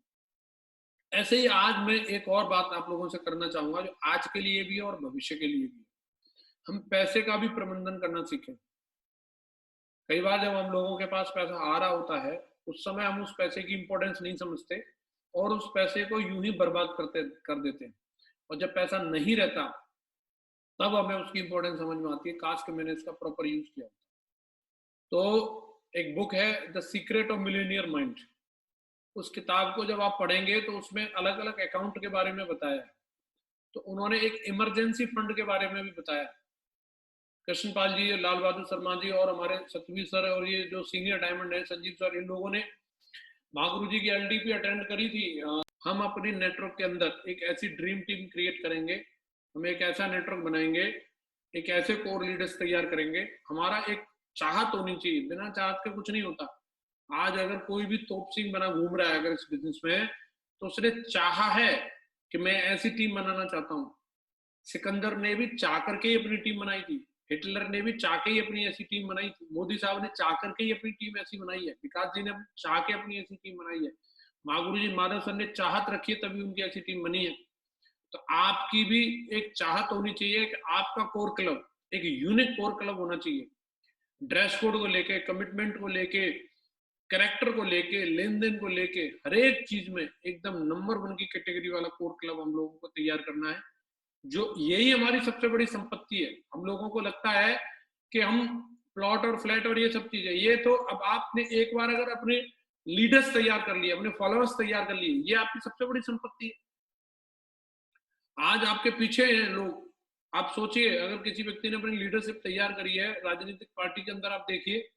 ऐसे ही आज मैं एक और बात आप लोगों से करना चाहूंगा जो आज के लिए भी है और भविष्य के लिए भी है। हम पैसे का भी प्रबंधन करना सीखें। कई बार जब हम लोगों के पास पैसा आ रहा होता है उस समय हम उस पैसे की इंपॉर्टेंस नहीं समझते और उस पैसे को यूं ही बर्बाद कर देते हैं, और जब पैसा नहीं रहता तब हमें उसकी इंपॉर्टेंस समझ में आती है, काश कि मैंने इसका प्रॉपर यूज किया। तो एक बुक है the secret of millionaire mind, उस किताब को जब आप पढ़ेंगे तो उसमें अलग अलग अकाउंट के बारे में बताया है। तो उन्होंने एक इमरजेंसी फंड के बारे में भी बताया। कृष्णपाल जी, लाल बहादुर शर्मा जी और हमारे सतवीर सर और ये जो सीनियर डायमंड है संजीव सर, इन लोगों ने महागुरु जी की एलडीपी अटेंड करी थी। हम अपनी नेटवर्क के अंदर एक ऐसी ड्रीम टीम क्रिएट करेंगे, हम एक ऐसा नेटवर्क बनाएंगे, एक ऐसे कोर लीडर्स तैयार करेंगे। हमारा एक चाहत होनी चाहिए, बिना चाहत के कुछ नहीं होता। आज अगर कोई भी तोप सिंह बना घूम रहा है अगर इस बिजनेस में, तो उसने चाहा है कि मैं ऐसी टीम बनाना चाहता हूँ। सिकंदर ने भी चाह करके अपनी टीम बनाई थी हिटलर ने भी चाह के ही अपनी ऐसी टीम बनाई थी, मोदी साहब ने चाह करके ही अपनी टीम ऐसी बनाई है, विकास जी ने चाह के अपनी ऐसी टीम बनाई है, महागुरु जी माधव सर ने चाहत रखी है तभी उनकी ऐसी टीम बनी है। तो आपकी भी एक चाहत होनी चाहिए कि आपका कोर क्लब एक यूनिक कोर क्लब होना चाहिए, ड्रेस कोड को लेके, कमिटमेंट को लेके, कैरेक्टर को लेके, लेन देन को लेके, हर एक चीज में एकदम नंबर 1 की कैटेगरी वाला कोर क्लब हम लोगों को तैयार करना है। जो यही हमारी सबसे बड़ी संपत्ति है। हम लोगों को लगता है कि हम प्लॉट और फ्लैट और ये सब चीजें, ये तो अब आपने एक बार अगर अपने लीडर्स तैयार कर लिए, अपने फॉलोअर्स तैयार कर लिए, ये आपकी सबसे बड़ी संपत्ति है। आज आपके पीछे हैं लोग। आप सोचिए अगर किसी व्यक्ति ने अपनी लीडरशिप तैयार करी है राजनीतिक पार्टी के अंदर, आप देखिए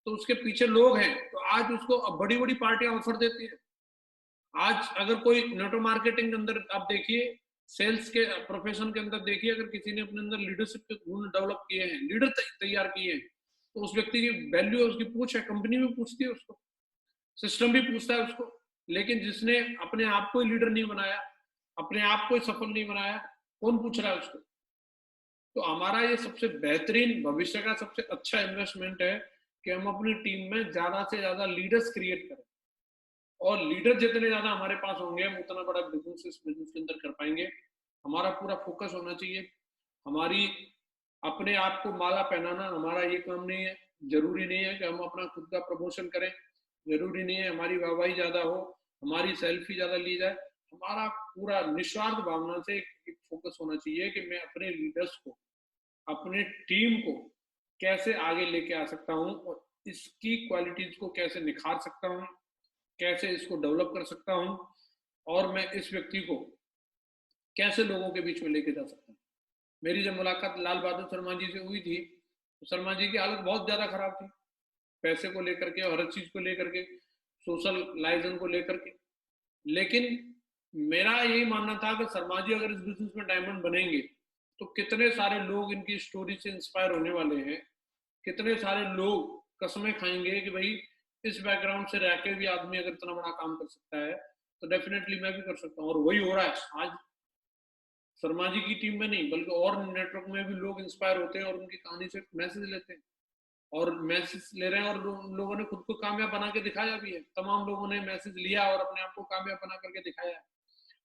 तो उसके पीछे लोग हैं, तो आज उसको बड़ी बड़ी पार्टियां ऑफर देती है। आज अगर कोई नेटो मार्केटिंग के अंदर आप देखिए, सेल्स के प्रोफेशन के अंदर देखिए, अगर किसी ने अपने अंदर लीडरशिप के गुण डेवलप किए हैं, लीडर तैयार किए हैं, तो उस व्यक्ति की वैल्यू, उसकी पूछ है, कंपनी भी पूछती है उसको, सिस्टम भी पूछता है उसको। लेकिन जिसने अपने आप को लीडर नहीं बनाया, अपने आप को सफल नहीं बनाया, कौन पूछ रहा है उसको? तो हमारा ये सबसे बेहतरीन भविष्य का सबसे अच्छा इन्वेस्टमेंट है कि हम अपनी टीम में ज्यादा से ज्यादा लीडर्स क्रिएट करें, और लीडर जितने ज्यादा हमारे पास होंगे हम उतना बड़ा बिजनेस इस बिजनेस के अंदर कर पाएंगे। हमारा पूरा फोकस होना चाहिए, हमारी अपने आप को माला पहनाना हमारा ये काम नहीं है। जरूरी नहीं है कि हम अपना खुद का प्रमोशन करें, जरूरी नहीं है हमारी वाहवाही ज्यादा हो, हमारी सेल्फी ज्यादा ली जाए। हमारा पूरा निस्वार्थ भावना से एक फोकस होना चाहिए कि मैं अपने लीडर्स को, अपने टीम को कैसे आगे लेके आ सकता हूँ, और इसकी क्वालिटीज को कैसे निखार सकता हूँ, कैसे इसको डेवलप कर सकता हूँ, और मैं इस व्यक्ति को कैसे लोगों के बीच में लेके जा सकता हूँ। मेरी जब मुलाकात लाल बहादुर शर्मा जी से हुई थी, तो शर्मा जी की हालत बहुत ज्यादा खराब थी, पैसे को लेकर के और हर चीज को लेकर के, सोशल लाइजन को लेकर के। लेकिन मेरा यही मानना था कि शर्मा जी अगर इस बिजनेस में डायमंड बनेंगे तो कितने सारे लोग इनकी स्टोरी से इंस्पायर होने वाले हैं, कितने सारे लोग कसमें खाएंगे कि भाई इस बैकग्राउंड से रह के भी आदमी अगर इतना बड़ा काम कर सकता है तो डेफिनेटली मैं भी कर सकता हूँ। और वही हो रहा है आज, शर्मा जी की टीम में नहीं बल्कि और नेटवर्क में भी लोग इंस्पायर होते हैं और उनकी कहानी से मैसेज लेते हैं, और मैसेज ले रहे हैं, और लोगों ने खुद को कामयाब बना के दिखाया भी है। तमाम लोगों ने मैसेज लिया और अपने आप को कामयाब बना करके दिखाया है,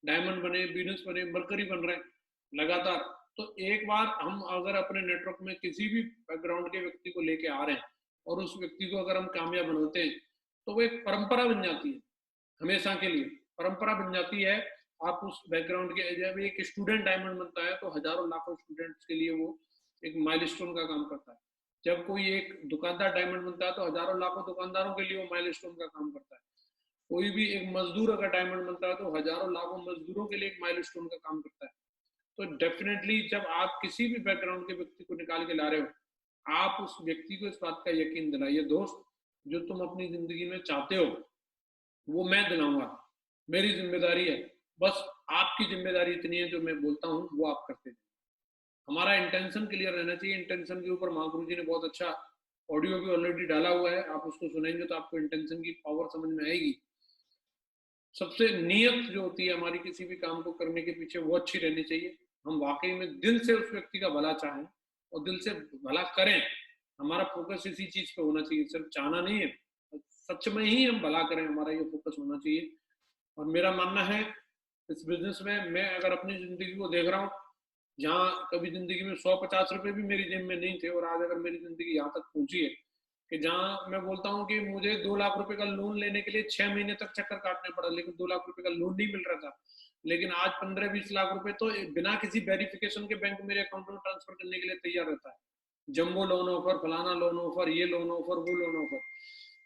डायमंड बने, बीनस बने, मरकरी बन रहे हैं लगातार। तो एक बार हम अगर अपने नेटवर्क में किसी भी बैकग्राउंड के व्यक्ति को लेके आ रहे हैं और उस व्यक्ति को अगर हम कामयाब बनाते हैं तो वो एक परंपरा बन जाती है, हमेशा के लिए परंपरा बन जाती है। आप उस बैकग्राउंड के, जब एक स्टूडेंट डायमंड बनता है तो हजारों लाखों स्टूडेंट्स के लिए वो एक माइलस्टोन का काम करता है। जब कोई एक दुकानदार डायमंड बनता है तो हजारों लाखों दुकानदारों के लिए वो माइलस्टोन का काम करता है। कोई भी एक मजदूर अगर डायमंड बनता है तो हजारों लाखों मजदूरों के लिए एक माइलस्टोन का काम करता है। तो डेफिनेटली जब आप किसी भी बैकग्राउंड के व्यक्ति को निकाल के ला रहे हो, आप उस व्यक्ति को इस बात का यकीन दिलाइए, दोस्त जो तुम अपनी जिंदगी में चाहते हो वो मैं दिलाऊंगा, मेरी जिम्मेदारी है। बस आपकी जिम्मेदारी इतनी है, जो मैं बोलता हूँ वो आप करते हैं। हमारा इंटेंशन क्लियर रहना चाहिए। इंटेंशन के ऊपर महागुरु जी ने बहुत अच्छा ऑडियो भी ऑलरेडी डाला हुआ है, आप उसको सुनेंगे तो आपको इंटेंशन की पावर समझ में आएगी। सबसे नियत जो होती है हमारी किसी भी काम को करने के पीछे, वो अच्छी रहनी चाहिए। हम वाकई में दिल से उस व्यक्ति का भला चाहें और दिल से भला करें। हमारा फोकस इसी चीज पे होना चाहिए, सिर्फ चाहना नहीं है, सच में ही हम भला करें, हमारा ये फोकस होना चाहिए। और मेरा मानना है इस बिजनेस में, मैं अगर अपनी जिंदगी को देख रहा हूँ, जहाँ कभी जिंदगी में 150 रुपए भी मेरी जेब में नहीं थे, और आज अगर मेरी जिंदगी यहाँ तक पहुंची है कि जहाँ मैं बोलता हूँ कि मुझे 2 लाख रुपए का लोन लेने के लिए 6 महीने तक चक्कर काटने पड़ा, लेकिन 2 लाख रुपए का लोन नहीं मिल रहा था। लेकिन आज 15-20 लाख रुपए तो बिना किसी वेरिफिकेशन के बैंक मेरे अकाउंट में ट्रांसफर करने के लिए तैयार रहता है। जम्बो लोन ऑफर, फलाना लोन ऑफर, ये लोन ऑफर, वो लोन ऑफर।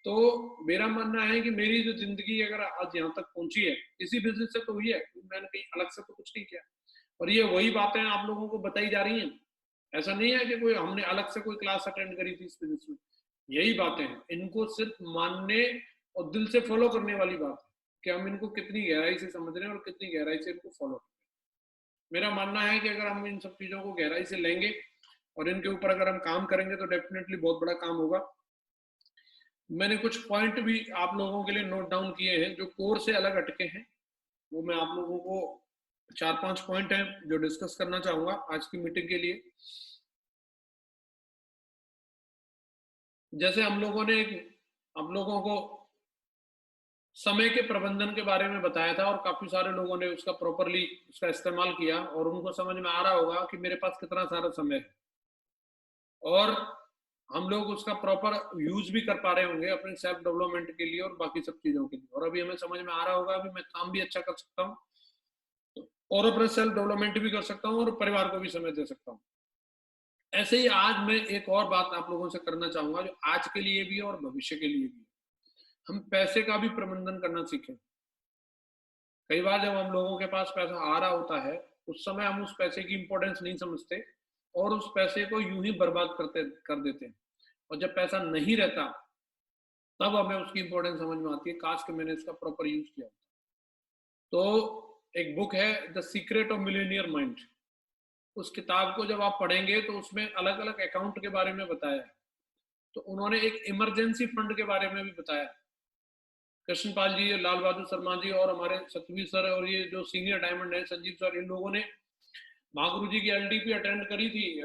तो मेरा मानना है कि मेरी जो जिंदगी अगर आज यहाँ तक पहुंची है इसी बिजनेस से तो हुई है, मैंने कहीं अलग से तो कुछ नहीं किया। और ये वही बातें आप लोगों को बताई जा रही हैं, ऐसा नहीं है कि कोई हमने अलग से कोई क्लास अटेंड करी थी इस बिजनेस में। यही बातें हैं, इनको सिर्फ मानने और दिल से फॉलो करने वाली बात है कि हम इनको कितनी गहराई से समझ रहे हैं और कितनी गहराई से इनको फॉलो कर रहे हैं। मेरा मानना है कि अगर हम इन सब चीजों को गहराई से लेंगे और इनके ऊपर अगर हम काम करेंगे तो डेफिनेटली बहुत बड़ा काम होगा। मैंने कुछ पॉइंट भी आप लोगों के लिए नोट डाउन किए हैं जो कोर से अलग हटके हैं, वो मैं आप लोगों को 4-5 पॉइंट हैं जो डिस्कस करना चाहूंगा आज की मीटिंग के लिए। जैसे हम लोगों को समय के प्रबंधन के बारे में बताया था और काफ़ी सारे लोगों ने उसका इस्तेमाल किया और उनको समझ में आ रहा होगा कि मेरे पास कितना सारा समय है और हम लोग उसका प्रॉपर यूज़ भी कर पा रहे होंगे अपने सेल्फ डेवलपमेंट के लिए और बाकी सब चीज़ों के लिए और अभी हमें समझ में आ रहा होगा अभी मैं काम भी अच्छा कर सकता हूँ और अपना सेल्फ डेवलपमेंट भी कर सकता हूँ और परिवार को भी समय दे सकता हूँ। ऐसे ही आज मैं एक और बात आप लोगों से करना चाहूँगा जो आज के लिए भी है और भविष्य के लिए भी है। हम पैसे का भी प्रबंधन करना सीखें। कई बार जब हम लोगों के पास पैसा आ रहा होता है, उस समय हम उस पैसे की इम्पोर्टेंस नहीं समझते और उस पैसे को यूँ ही बर्बाद कर देते हैं और जब पैसा नहीं रहता, तब हमें उसकी इम्पोर्टेंस समझ में आती है, काश कि मैंने इसका प्रॉपर यूज़ किया होता। तो एक बुक है the secret of millionaire mind. उस किताब को जब आप पढ़ेंगे तो उसमें अलग-अलग अकाउंट के बारे में बताया है। तो उन्होंने एक इमरजेंसी फंड के बारे में भी बताया। कृष्णपाल जी, लाल बहादुर शर्मा जी और हमारे सतवीर सर और ये जो सीनियर डायमंड है संजीव सर इन लोगों ने महागुरु जी की एलडीपी अटेंड करी थी